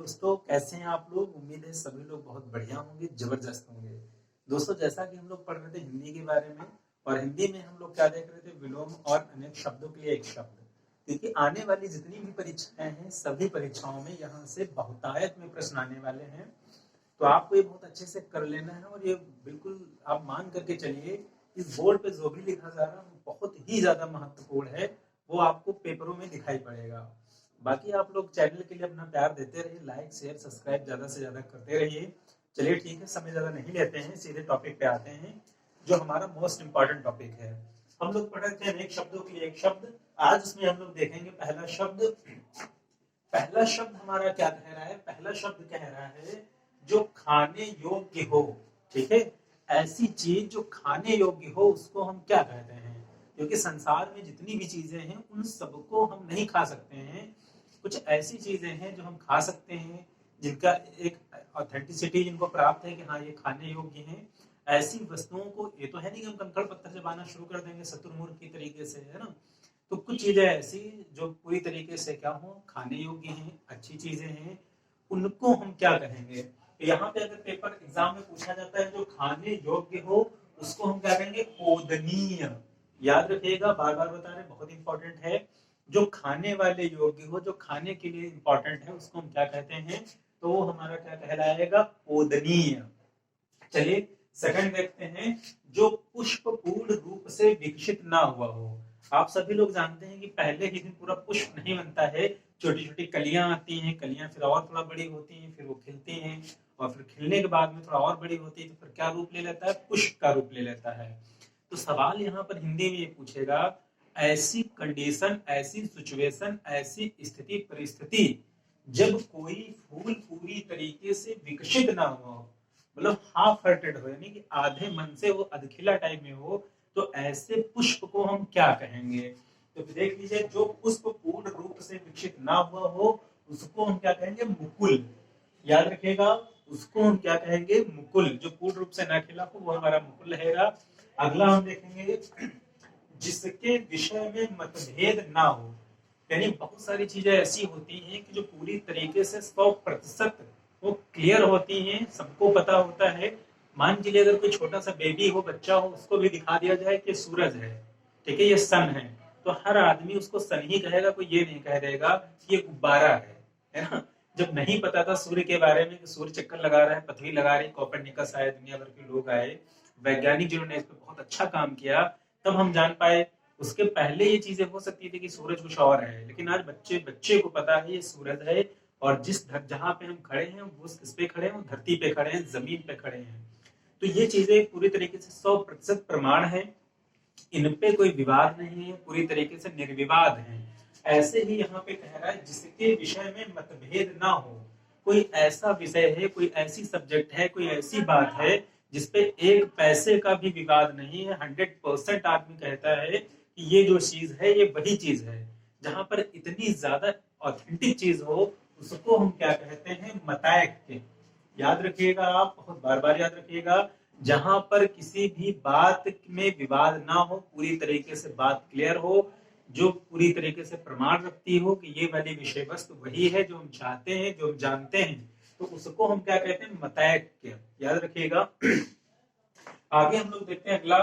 दोस्तों कैसे हैं आप लोग। उम्मीद है सभी लोग बहुत बढ़िया होंगे, जबरदस्त होंगे। दोस्तों जैसा कि हम लोग पढ़ रहे थे हिंदी के बारे में, और हिंदी में हम लोग क्या देख रहे थे, विलोम और अनेक शब्दों के लिए एक शब्द। क्योंकि आने वाली जितनी भी परीक्षाएं हैं, सभी परीक्षाओं में यहाँ से बहुतायत में प्रश्न आने वाले हैं। तो आपको ये बहुत अच्छे से कर लेना है, और ये बिल्कुल आप मान करके चलिए, इस बोर्ड पे जो भी लिखा जा रहा है वो बहुत ही ज्यादा महत्वपूर्ण है। वो आपको पेपरों में दिखाई पड़ेगा। बाकी आप लोग चैनल के लिए अपना प्यार देते रहिए, लाइक शेयर सब्सक्राइब ज्यादा से ज्यादा करते रहिए। चलिए ठीक है, समय ज्यादा नहीं लेते हैं, सीधे टॉपिक पे आते हैं जो हमारा मोस्ट इंपॉर्टेंट टॉपिक है। हम लोग पढ़ रहे थे अनेक शब्दों के लिए एक शब्द। आज उसमें हम लोग देखेंगे पहला शब्द। पहला शब्द हमारा क्या कह रहा है, पहला शब्द कह रहा है जो खाने योग्य हो। ठीक है, ऐसी चीज जो खाने योग्य हो उसको हम क्या कहते हैं। क्योंकि संसार में जितनी भी चीजें हैं उन सबको हम नहीं खा सकते हैं। कुछ ऐसी चीजें हैं जो हम खा सकते हैं, जिनका एक ऑथेंटिसिटी जिनको प्राप्त है कि हाँ ये खाने योग्य हैं। ऐसी वस्तुओं को, ये तो है नहीं कि हम कंकड़ पत्थर चबाना शुरू कर देंगे शतुरमुर्ग की तरीके से, है ना। तो कुछ चीजें ऐसी जो पूरी तरीके से क्या हो, खाने योग्य हैं, अच्छी चीजें हैं, उनको हम क्या कहेंगे। तो यहाँ पे अगर पेपर एग्जाम में पूछा जाता है जो खाने योग्य हो, उसको हम क्या कहेंगे, ओदनीय। याद रखिएगा, बार बार बता रहे, बहुत इंपॉर्टेंट है। जो खाने वाले योग्य हो, जो खाने के लिए इंपॉर्टेंट है, उसको हम क्या कहते हैं, तो वो हमारा क्या कहलाएगा, ओदनीय। चलिए सेकंड देखते हैं, जो पुष्प पूर्ण रूप से विकसित ना हुआ हो। आप सभी लोग जानते हैं कि पहले ही दिन पूरा पुष्प नहीं बनता है। छोटी छोटी कलियां आती हैं, कलियां फिर और थोड़ा बड़ी होती हैं, फिर वो खिलती हैं, और फिर खिलने के बाद में थोड़ा और बड़ी होती है, तो फिर क्या रूप ले लेता है, पुष्प का रूप ले लेता है। तो सवाल यहाँ पर हिंदी में ये पूछेगा, ऐसी कंडीशन, ऐसी सिचुएशन, ऐसी स्थिति परिस्थिति जब कोई फूल पूरी तरीके से विकसित ना हुआ हो, मतलब हाफ हार्टेड हो, यानी कि आधे मन से वो अधखिला टाइप में हो, तो ऐसे पुष्प को हम क्या कहेंगे। तो देख लीजिए, जो पुष्प पूर्ण रूप से विकसित ना हुआ हो उसको हम क्या कहेंगे, मुकुल। याद रखिएगा, उसको हम क्या कहेंगे, मुकुल। जो पूर्ण रूप से ना खिला हो वो हमारा मुकुल रहेगा। अगला हम देखेंगे, जिसके विषय में मतभेद ना हो। यानी बहुत सारी चीजें ऐसी होती हैं कि जो पूरी तरीके से 100% वो क्लियर होती हैं, सबको पता होता है। मान के लिए अगर कोई छोटा सा बेबी हो, बच्चा हो, उसको भी दिखा दिया जाए कि सूरज है, ठीक है, ये सन है, तो हर आदमी उसको सन ही कहेगा, कोई ये नहीं कह देगा कि ये गुब्बारा है ना। जब नहीं पता था सूर्य के बारे में कि सूर्य चक्कर लगा रहा है, पृथ्वी लगा रही, कोपरनिकस आए, दुनिया भर के लोग आए, वैज्ञानिक जिन्होंने इस पर बहुत अच्छा काम किया, तब हम जान पाए। उसके पहले ये चीजें हो सकती थी कि सूरज कुछ और है, लेकिन आज बच्चे बच्चे को पता है ये सूरज है। और जहां पे हम खड़े हैं वो किस पे खड़े हैं, धरती पे खड़े हैं, जमीन पे खड़े हैं। तो ये चीजें पूरी तरीके से 100% प्रमाण है, इन पे कोई विवाद नहीं है, पूरी तरीके से निर्विवाद है। ऐसे ही यहाँ पे कह रहा है, जिसके विषय में मतभेद ना हो। कोई ऐसा विषय है, कोई ऐसी सब्जेक्ट है, कोई ऐसी बात है जिसपे एक पैसे का भी विवाद नहीं है, 100% आदमी कहता है कि ये जो चीज है ये वही चीज है। जहां पर इतनी ज्यादा ऑथेंटिक चीज हो, उसको हम क्या कहते हैं, मतायक। याद रखिएगा, आप बहुत बार बार याद रखिएगा, जहां पर किसी भी बात में विवाद ना हो, पूरी तरीके से बात क्लियर हो, जो पूरी तरीके से प्रमाण रखती हो कि ये वाली विषय वस्तु वही है जो हम चाहते हैं, जो हम जानते हैं, तो उसको हम क्या कहते हैं, मतैक्य। याद रखिएगा। आगे हम लोग देखते हैं अगला,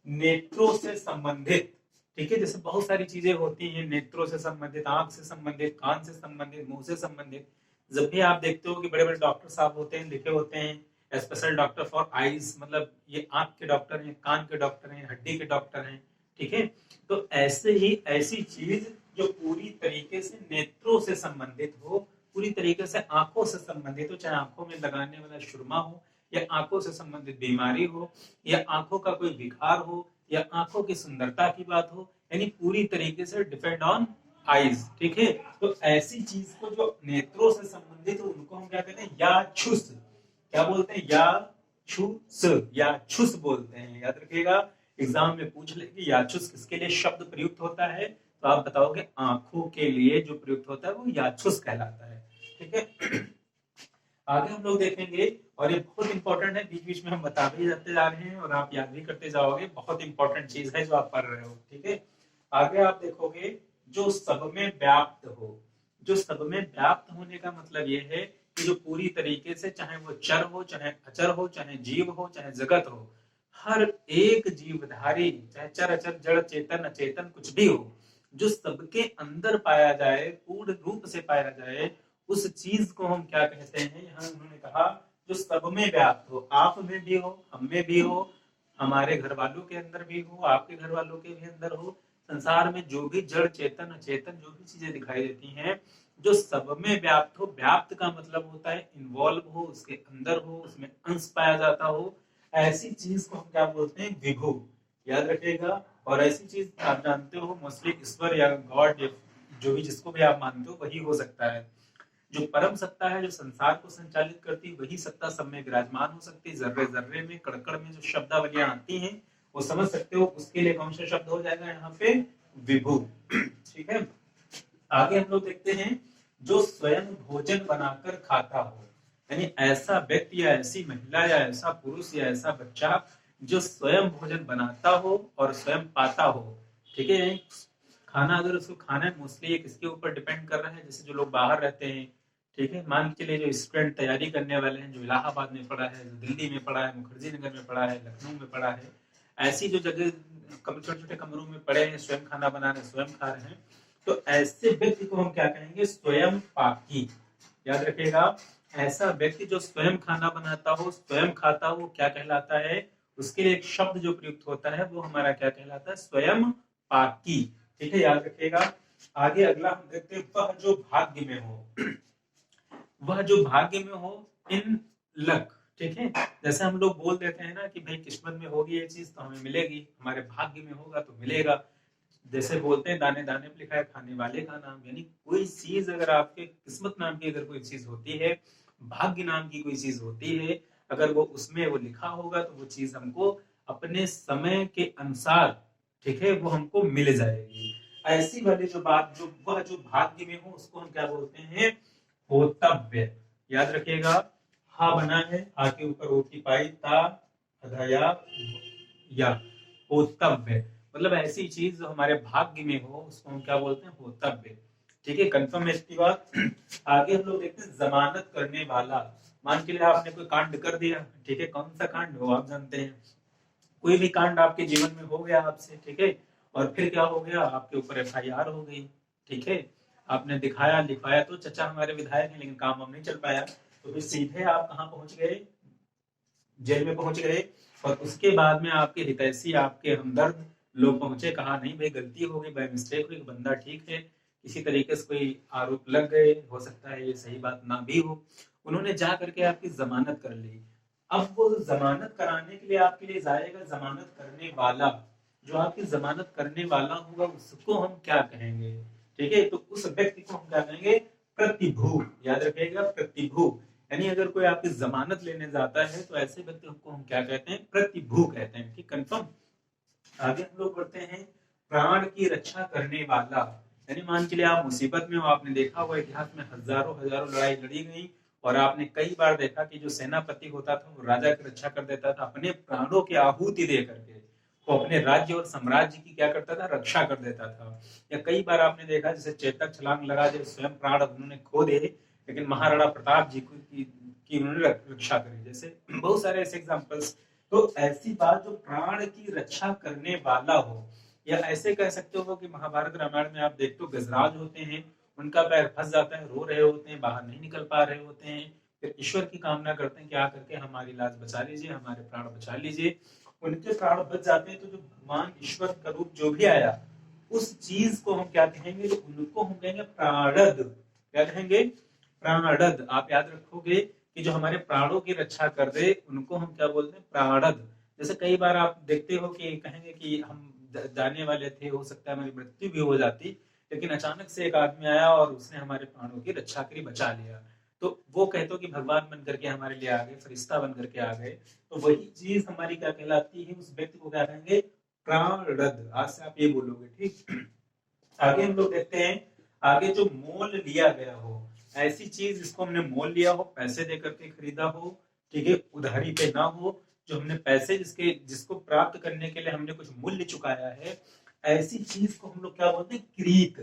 नेत्रों से संबंधित। ठीक है, जैसे बहुत सारी चीजें होती हैं नेत्रों से संबंधित, आंख से संबंधित, कान से संबंधित, मुंह से संबंधित। जब भी आप देखते हो कि बड़े बड़े डॉक्टर साहब होते हैं, लिखे होते हैं स्पेशल डॉक्टर फॉर आईज, मतलब ये आंख के डॉक्टर हैं, कान के डॉक्टर हैं, हड्डी के डॉक्टर हैं। ठीक है, तो ऐसे ही ऐसी चीज जो पूरी तरीके से नेत्रों से संबंधित हो, पूरी तरीके से आंखों से संबंधित हो, चाहे आंखों में लगाने वाला सुरमा हो, या आंखों से संबंधित बीमारी हो, या आंखों का कोई विकार हो, या आंखों की सुंदरता की बात हो, यानी पूरी तरीके से डिपेंड ऑन आईज। ठीक है, तो ऐसी चीज को जो नेत्रों से संबंधित हो उनको हम क्या कहते हैं, याक्षुष। क्या बोलते हैं, याक्षुष, याक्षुष बोलते हैं। याद रखिएगा, एग्जाम में पूछ ले कि याक्षुष किसके लिए शब्द प्रयुक्त होता है, तो आप बताओगे आंखों के लिए जो प्रयुक्त होता है वो याक्षुष कहलाता है। ठीक है, आगे हम लोग देखेंगे, और ये बहुत इंपॉर्टेंट है, बीच बीच में हम बता भी जाते जा रहे हैं और आप याद भी करते जाओगे, बहुत इंपॉर्टेंट चीज है जो आप पढ़ रहे हो। ठीक है, आगे आप देखोगे, जो सब में व्याप्त हो। जो सब में व्याप्त होने का मतलब ये है कि जो पूरी तरीके से, चाहे वो चर हो, चाहे अचर हो, चाहे जीव हो, चाहे जगत हो, हर एक जीवधारी, चाहे चर अचर जड़ चेतन अचेतन कुछ भी हो, जो सबके अंदर पाया जाए, पूर्ण रूप से पाया जाए, उस चीज को हम क्या कहते हैं? यहाँ उन्होंने कहा जो सब में व्याप्त हो, आप में भी हो, हम में भी हो, हमारे घर वालों के अंदर भी हो, आपके घर वालों के भी अंदर हो, संसार में जो भी जड़ चेतन अचेतन जो भी चीजें दिखाई देती हैं, जो सब में व्याप्त हो। व्याप्त का मतलब होता है इन्वॉल्व हो, उसके अंदर हो, उसमें अंश पाया जाता हो, ऐसी चीज को हम क्या बोलते हैं? विभु। याद रखिएगा। और ऐसी चीज आप जानते हो, मोस्टली ईश्वर या गॉड, जो भी जिसको भी आप मानते हो, वही हो सकता है। जो परम सत्ता है, जो संसार को संचालित करती, वही सत्ता सब में विराजमान हो सकती है। जर्रे जर्रे में, कड़कड़ में जो शब्दावलियां आती हैं, वो समझ सकते हो। उसके लिए कौन सा शब्द हो जाएगा यहाँ पे? विभु। ठीक है। आगे हम लोग देखते हैं, जो स्वयं भोजन बनाकर खाता हो, यानी ऐसा व्यक्ति या ऐसी महिला या ऐसा पुरुष या ऐसा बच्चा जो स्वयं भोजन बनाता हो और स्वयं पाता हो। ठीक है। खाना अगर उसको खाना है, मोस्टली किसके ऊपर डिपेंड कर रहा है? जैसे जो लोग बाहर रहते हैं, ठीक है, मान के चलिए जो स्टूडेंट तैयारी करने वाले हैं, जो इलाहाबाद में पढ़ा है, जो दिल्ली में पढ़ा है, मुखर्जी नगर में पढ़ा है, लखनऊ में पढ़ा है, ऐसी जो जगह छोटे छोटे कमरों में पड़े हैं, स्वयं खाना बना रहे, स्वयं खा रहे हैं, तो ऐसे व्यक्ति को हम क्या कहेंगे? स्वयं पाकी। याद रखिएगा। ऐसा व्यक्ति जो स्वयं खाना बनाता हो, स्वयं खाता हो, क्या कहलाता है? उसके लिए एक शब्द जो प्रयुक्त होता है, वो हमारा क्या कहलाता है? स्वयं पाकी। ठीक है, याद रखिएगा। आगे अगला हम देखते हैं, वह जो भाग्य में हो। वह जो भाग्य में हो, इन लक। ठीक है। जैसे हम लोग बोल देते हैं ना कि भाई किस्मत में होगी ये चीज तो हमें मिलेगी, हमारे भाग्य में होगा तो मिलेगा। जैसे बोलते हैं दाने दाने पे लिखा है खाने वाले का नाम, यानी कोई चीज अगर आपके किस्मत नाम की अगर कोई चीज होती है, भाग्य नाम की कोई चीज होती है, अगर वो उसमें वो लिखा होगा तो वो चीज हमको अपने समय के अनुसार, ठीक है, वो हमको मिल जाएगी। ऐसी वाली जो बात, जो वह जो भाग्य में हो, उसको हम क्या बोलते हैं? होतव्य। याद रखिएगा। हा बना है, हा के ऊपर ओ की पाई, ता अधया या, होतव्य। मतलब ऐसी चीज जो हमारे भाग्य में हो, उसको हम क्या बोलते हैं? होतव्य। ठीक है, कंफर्म है इसकी बात। आगे हम लोग देखते हैं, जमानत करने वाला। मान के लिए आपने कोई कांड कर दिया, ठीक है, कौन सा कांड हो आप जानते हैं? कोई भी कांड आपके जीवन में हो गया आपसे, ठीक है, और फिर क्या हो गया? आपके ऊपर एफआईआर हो गई। ठीक है। आपने दिखाया लिखवाया तो चचा हमारे विधायक हैं, लेकिन काम हम नहीं चल पाया, तो फिर सीधे आप कहाँ पहुंच गए? जेल में पहुंच गए। और उसके बाद में आपके हितैषी, आपके हमदर्द लोग पहुंचे, कहा नहीं भाई गलती हो गई, बाय मिस्टेक हुई, बंदा ठीक है, किसी तरीके से कोई आरोप लग गए, हो सकता है ये सही बात ना भी हो। उन्होंने जा करके आपकी जमानत कर ली। अब वो जमानत कराने के लिए आपके लिए जाएगा जमानत करने वाला। जो आपकी जमानत करने वाला होगा, उसको हम क्या कहेंगे? ठीक है, तो उस व्यक्ति को हम क्या कहेंगे? प्रतिभू। याद रखिएगा, प्रतिभू। यानी अगर कोई आपकी जमानत लेने जाता है, तो ऐसे व्यक्ति को हम क्या कहते हैं? प्रतिभू कहते हैं। ठीक, कंफर्म। आगे हम लोग बढ़ते हैं, प्राण की रक्षा करने वाला। यानी मान के लिए आप मुसीबत में हो, आपने देखा हुआ इतिहास में हजारों हजारों लड़ाई लड़ी गई, और आपने कई बार देखा कि जो सेनापति होता था वो राजा की रक्षा कर देता था, अपने प्राणों की आहुति दे करके वो अपने राज्य और साम्राज्य की क्या करता था? रक्षा कर देता था। या कई बार आपने देखा, जैसे चेतक छलांग लगा दे, स्वयं प्राण उन्होंने खो दे, लेकिन महाराणा प्रताप जी की उन्होंने रक्षा करी। जैसे बहुत सारे ऐसे एग्जाम्पल्स। तो ऐसी बात जो प्राण की रक्षा करने वाला हो, या ऐसे कह सकते हो कि महाभारत रामायण में आप देखते हो गजराज होते हैं, उनका पैर फंस जाता है, रो रहे होते हैं, बाहर नहीं निकल पा रहे होते हैं, फिर ईश्वर की कामना करते हैं कि आकर के हमारी लाज बचा लीजिए, हमारे प्राण बचा लीजिए। उनके प्राण बच जाते हैं, तो जो भगवान ईश्वर का रूप जो भी आया, उस चीज को हम क्या कहेंगे? उनको हम कहेंगे प्राणद। क्या कहेंगे? प्राणद। आप याद रखोगे कि जो हमारे प्राणों की रक्षा कर दे, उनको हम क्या बोलते हैं? प्राणद। जैसे कई बार आप देखते हो कि कहेंगे कि हम जाने वाले थे, हो सकता है हमारी मृत्यु भी हो जाती, लेकिन अचानक से एक आदमी आया और उसने हमारे प्राणों की रक्षा करी, बचा लिया। तो वो कहते हो कि भगवान बन करके हमारे लिए आ गए, फरिश्ता बन करके आ गए। तो वही चीज हमारी क्या कहलाती है? उस व्यक्ति को क्या कहेंगे? प्राणद। आज से आप ये बोलोगे। ठीक। आगे हम लोग देखते हैं, आगे जो मोल लिया गया हो, ऐसी चीज जिसको हमने मोल लिया हो, पैसे देकर के खरीदा हो, ठीक है, उधारी पे ना हो, जो हमने पैसे जिसको प्राप्त करने के लिए हमने कुछ मूल्य चुकाया है, ऐसी चीज को हम लोग क्या बोलते हैं? क्रीत।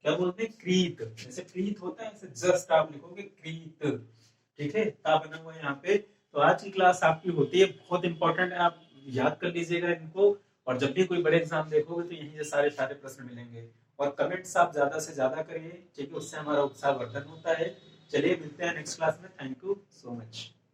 क्या बोलते हैं? क्रीत। जैसे प्रीत होता है, ऐसे जस्ट आप लिखोगे क्रीत। ठीक है, ता बना हुआ है यहाँ पे। तो आज की क्लास आपकी होती है, बहुत इंपॉर्टेंट है, आप याद कर लीजिएगा इनको। और जब भी कोई बड़े एग्जाम देखोगे तो यहीं से सारे सारे प्रश्न मिलेंगे। और कमेंट्स आप ज्यादा से ज्यादा करिए, ठीक है, उससे हमारा उत्साह वर्धन होता है। चलिए मिलते हैं नेक्स्ट क्लास में। Thank you so much.